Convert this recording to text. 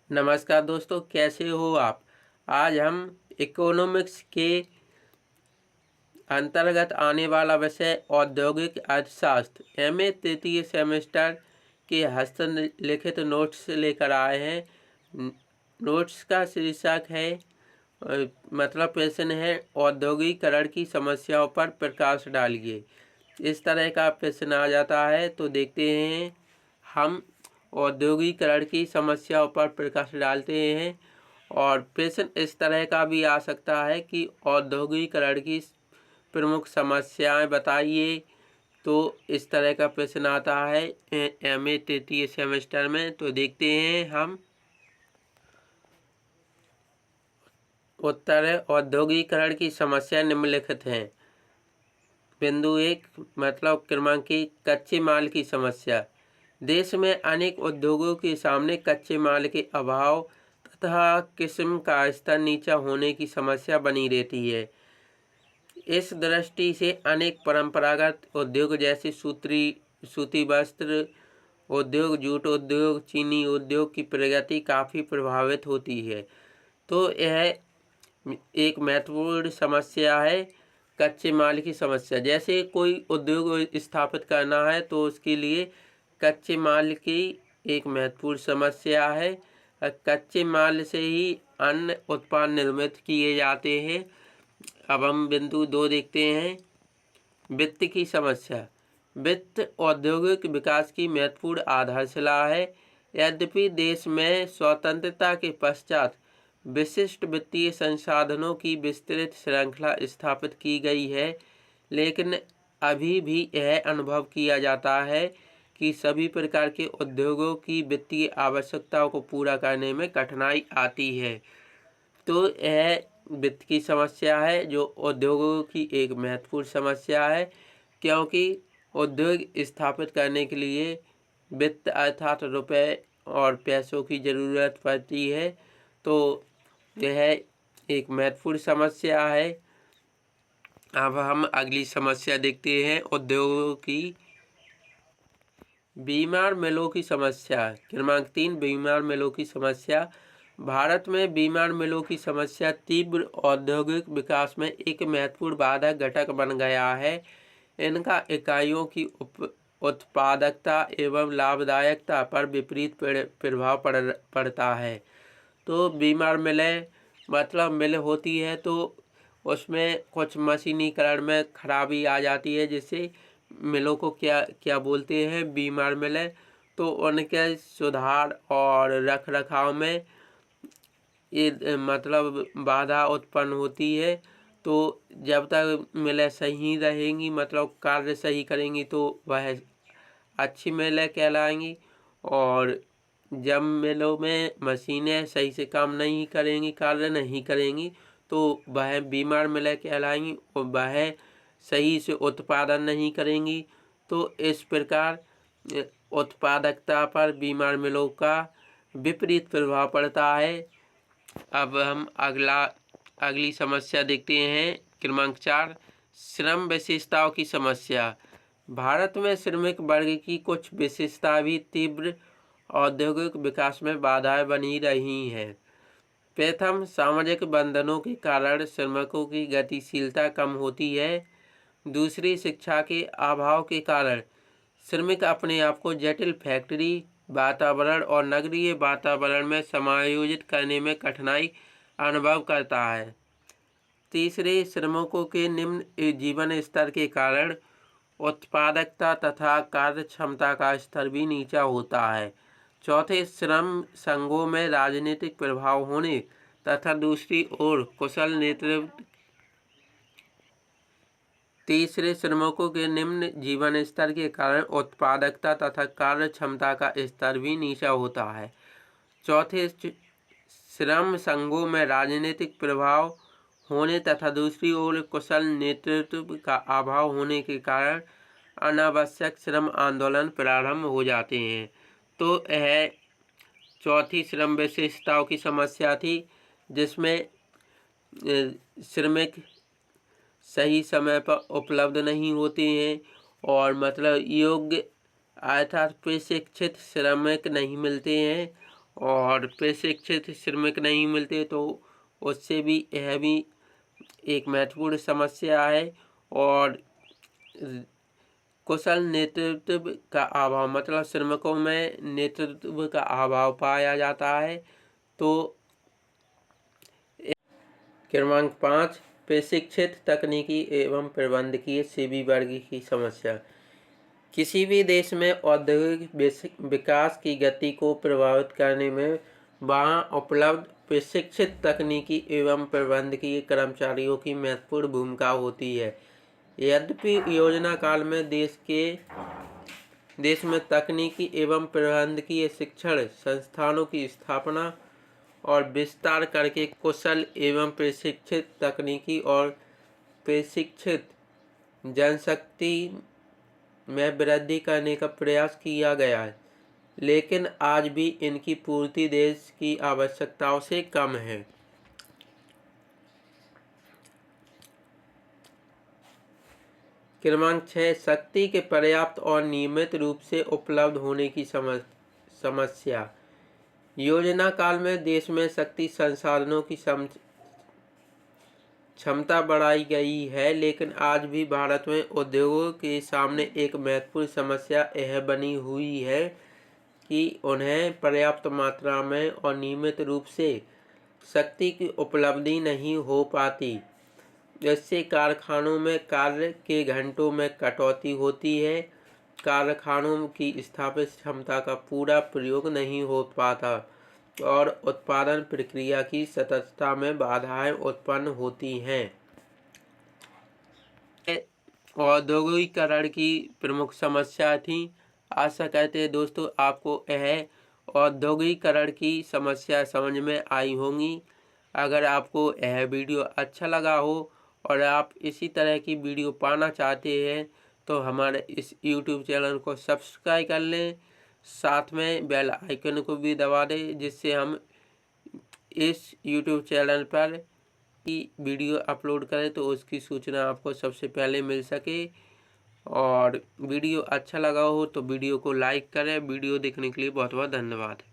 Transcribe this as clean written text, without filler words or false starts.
नमस्कार दोस्तों, कैसे हो आप। आज हम इकोनॉमिक्स के अंतर्गत आने वाला विषय औद्योगिक अर्थशास्त्र एमए तृतीय सेमेस्टर के हस्तलिखित नोट्स लेकर आए हैं। नोट्स का शीर्षक है मतलब प्रश्न है औद्योगिकरण की समस्याओं पर प्रकाश डालिए। इस तरह का प्रश्न आ जाता है तो देखते हैं हम औद्योगिकरण की समस्याओं पर प्रकाश डालते हैं। और प्रश्न इस तरह का भी आ सकता है कि औद्योगिकरण की प्रमुख समस्याएं बताइए। तो इस तरह का प्रश्न आता है एमए तृतीय सेमेस्टर में। तो देखते हैं हम उत्तर है औद्योगिकरण की समस्या निम्नलिखित हैं। बिंदु 1 मतलब क्रमांक 1 कच्चे माल की समस्या। देश में अनेक उद्योगों के सामने कच्चे माल के अभाव तथा किस्म का स्तर नीचा होने की समस्या बनी रहती है। इस दृष्टि से अनेक परंपरागत उद्योग जैसे सूती वस्त्र उद्योग, जूट उद्योग, चीनी उद्योग की प्रगति काफ़ी प्रभावित होती है। तो यह एक महत्वपूर्ण समस्या है कच्चे माल की समस्या। जैसे कोई उद्योग स्थापित करना है तो उसके लिए कच्चे माल की एक महत्वपूर्ण समस्या है। कच्चे माल से ही अन्य उत्पाद निर्मित किए जाते हैं। अब हम बिंदु 2 देखते हैं वित्त की समस्या। वित्त औद्योगिक विकास की महत्वपूर्ण आधारशिला है। यद्यपि देश में स्वतंत्रता के पश्चात विशिष्ट वित्तीय संसाधनों की विस्तृत श्रृंखला स्थापित की गई है, लेकिन अभी भी यह अनुभव किया जाता है कि सभी प्रकार के उद्योगों की वित्तीय आवश्यकताओं को पूरा करने में कठिनाई आती है। तो यह वित्त की समस्या है जो उद्योगों की एक महत्वपूर्ण समस्या है, क्योंकि उद्योग स्थापित करने के लिए वित्त अर्थात रुपए और पैसों की ज़रूरत पड़ती है। तो यह एक महत्वपूर्ण समस्या है। अब हम अगली समस्या देखते हैं उद्योगों की बीमार मिलों की समस्या। क्रमांक 3 बीमार मिलों की समस्या। भारत में बीमार मिलों की समस्या तीव्र औद्योगिक विकास में एक महत्वपूर्ण बाधक घटक बन गया है। इनका इकाइयों की उत्पादकता एवं लाभदायकता पर विपरीत प्रभाव पड़ता है। तो बीमार मिलें मतलब मिल होती है तो उसमें कुछ मशीनीकरण में खराबी आ जाती है, जिससे मिलों को क्या क्या बोलते हैं बीमार मिलें। तो उनके सुधार और रख रखाव में ये मतलब बाधा उत्पन्न होती है। तो जब तक मिलें सही रहेंगी मतलब कार्य सही करेंगी तो वह अच्छी मिलें कहलाएंगी। और जब मिलों में मशीनें सही से काम नहीं करेंगी, कार्य नहीं करेंगी, तो वह बीमार मिलें कहलाएंगी और वह सही से उत्पादन नहीं करेंगी। तो इस प्रकार उत्पादकता पर बीमार मिलों का विपरीत प्रभाव पड़ता है। अब हम अगली समस्या देखते हैं क्रमांक 4 श्रम विशेषताओं की समस्या। भारत में श्रमिक वर्ग की कुछ विशेषता भी तीव्र औद्योगिक विकास में बाधाएं बनी रही हैं। प्रथम, सामाजिक बंधनों के कारण श्रमिकों की गतिशीलता कम होती है। दूसरी, शिक्षा के अभाव के कारण श्रमिक अपने आप को जटिल फैक्ट्री वातावरण और नगरीय वातावरण में समायोजित करने में कठिनाई अनुभव करता है। तीसरे, श्रमिकों के निम्न जीवन स्तर के कारण उत्पादकता तथा कार्य क्षमता का स्तर भी नीचा होता है। चौथे, श्रम संघों में राजनीतिक प्रभाव होने तथा दूसरी ओर कुशल नेतृत्व। तीसरे, श्रमिकों के निम्न जीवन स्तर के कारण उत्पादकता तथा कार्य क्षमता का स्तर भी नीचा होता है। चौथे, श्रम संघों में राजनीतिक प्रभाव होने तथा दूसरी ओर कुशल नेतृत्व का अभाव होने के कारण अनावश्यक श्रम आंदोलन प्रारंभ हो जाते हैं। तो यह चौथी श्रम विशेषताओं की समस्या थी, जिसमें श्रमिक सही समय पर उपलब्ध नहीं होते हैं और मतलब योग्य अर्थात प्रशिक्षित श्रमिक नहीं मिलते हैं। और प्रशिक्षित श्रमिक नहीं मिलते तो उससे भी यह भी एक महत्वपूर्ण समस्या है। और कुशल नेतृत्व का अभाव, मतलब श्रमिकों में नेतृत्व का अभाव पाया जाता है। तो क्रमांक 5, प्रशिक्षित तकनीकी एवं प्रबंधकीय सेवी वर्ग की समस्या। किसी भी देश में औद्योगिक विकास की गति को प्रभावित करने में वहाँ उपलब्ध प्रशिक्षित तकनीकी एवं प्रबंधकीय कर्मचारियों की महत्वपूर्ण भूमिका होती है। यद्यपि योजना काल में देश में तकनीकी एवं प्रबंधकीय शिक्षण संस्थानों की स्थापना और विस्तार करके कुशल एवं प्रशिक्षित तकनीकी और प्रशिक्षित जनशक्ति में वृद्धि करने का प्रयास किया गया है, लेकिन आज भी इनकी पूर्ति देश की आवश्यकताओं से कम है। क्रमांक 6, शक्ति के पर्याप्त और नियमित रूप से उपलब्ध होने की समस्या। योजना काल में देश में शक्ति संसाधनों की क्षमता बढ़ाई गई है, लेकिन आज भी भारत में उद्योगों के सामने एक महत्वपूर्ण समस्या यह बनी हुई है कि उन्हें पर्याप्त मात्रा में और नियमित रूप से शक्ति की उपलब्धि नहीं हो पाती, जिससे कारखानों में कार्य के घंटों में कटौती होती है। कारखानों की स्थापित क्षमता का पूरा प्रयोग नहीं हो पाता और उत्पादन प्रक्रिया की सततता में बाधाएं उत्पन्न होती हैं। औद्योगिकीकरण की प्रमुख समस्या थी। आशा करते हैं दोस्तों आपको यह औद्योगिकीकरण की समस्या समझ में आई होंगी। अगर आपको यह वीडियो अच्छा लगा हो और आप इसी तरह की वीडियो पाना चाहते हैं तो हमारे इस YouTube चैनल को सब्सक्राइब कर लें, साथ में बेल आइकन को भी दबा दें, जिससे हम इस YouTube चैनल पर की वीडियो अपलोड करें तो उसकी सूचना आपको सबसे पहले मिल सके। और वीडियो अच्छा लगा हो तो वीडियो को लाइक करें। वीडियो देखने के लिए बहुत बहुत धन्यवाद।